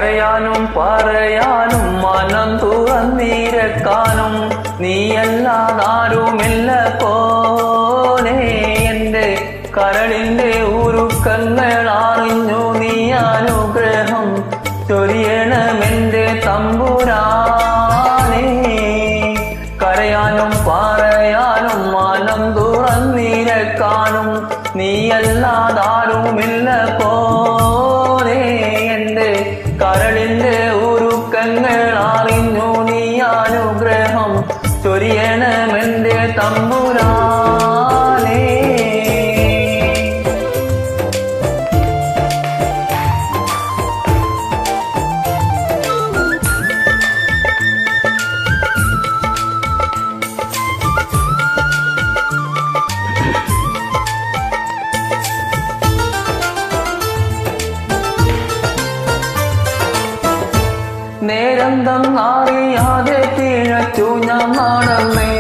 കരയാനും പറയാനും മനം തുറന്നിരക്കാനും നീയല്ലാതാരുമില്ല പോലെ എന്റെ കരളിന്റെ ഉരുക്കങ്ങൾ അറിഞ്ഞു നീ അനുഗ്രഹം ചൊരിയണമെന്റെ തമ്പുരാനേ. കരയാനും പറയാനും മനം തുറന്നിരക്കാനും നീയല്ലാതാരുമില്ല പോലെ എന്റെ കരളിന്റെ ഉരുക്കങ്ങൾ അറിഞ്ഞു നീ അനുഗ്രഹം ചൊരിയണമെന്റെ തമ്പുരാനേ. നേരന്തറിയാതെ പിഴച്ചു ഞാൻ നടന്നേ,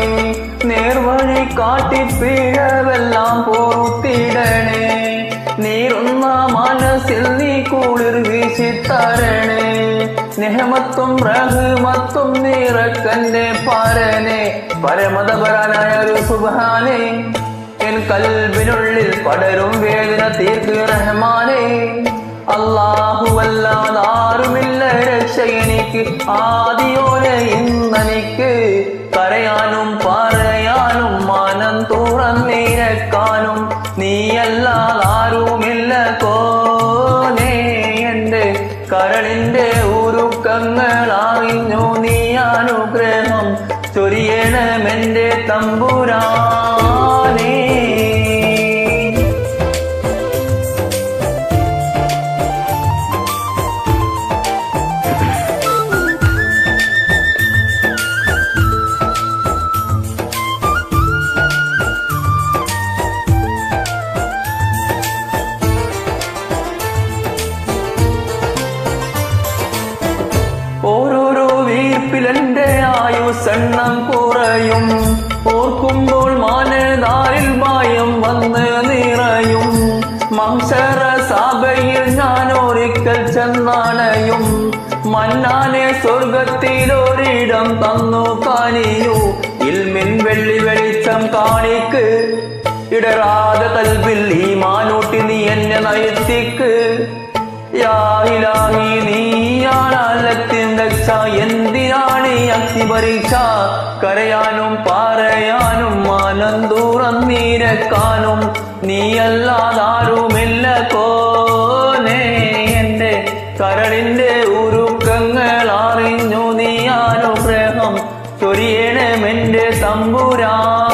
നേർവഴി കാട്ടി പിഴവെല്ലാം പൊറുത്തിടണേ. നീറുന്ന മനസ്സിൽ നീ കുളിർ വീശിത്തരണേ, നിഹമത്തും റഹ്മത്തും നിറക്കന്റെ പരനെ. പരമതപരനായ ഒരു സുബ്ഹാനേ, എൻ കൽബിനുള്ളിൽ പടരും വേദന തീർക്ക് റഹ്മാനേ. അല്ലാഹുവല്ലാതാരുമില്ല രക്ഷ എനിക്ക്, ആദിയോനെ ഇന്നെനിക്ക്. കരയാനും പറയാനും മനം തുറന്നിരക്കാനും നീയല്ലാതാരുമില്ല കോനെ. എന്റെ കരളിന്റെ ഉരുക്കങ്ങൾ അറിഞ്ഞു നീ അനുഗ്രഹം ചൊരിയണമെന്റെ തമ്പുരാനേ. ഓരോരോ വീർപ്പിലെന്റെ ആയുസെണ്ണം കുറയും, ഓർക്കുമ്പോൾ മാനദാരിൽ ഭയം വന്ന് നിറയും. മംസറ സഭയിൽ ഞാൻ ഒരിക്കൽ ചെന്നണയും, മന്നാനെ സ്വർഗത്തിലൊരിടം തന്നു കാണിയു. ഇൽമിൻ വെള്ളി വെളിച്ചം കാണിക്ക്, ഇടറാതെ കൽബിൽ ഈമാനൂട്ടി നീ എന്നെ നയത്തിക്ക്. യാ ഇലാഹി നീയാണല്ലത്തിൻ രക്ഷ, എന്തിനാണ് ഈ അഗ്നി പരീക്ഷ? കരയാനും പറയാനും മനം തുറന്നിരക്കാനും നീയല്ലാതാരുമില്ല കോനെ. എന്റെ കരളിന്റെ ഉരുക്കങ്ങൾ അറിഞ്ഞു നീ അനുഗ്രഹം ചൊരിയണമെന്റെ തമ്പുരാൻ.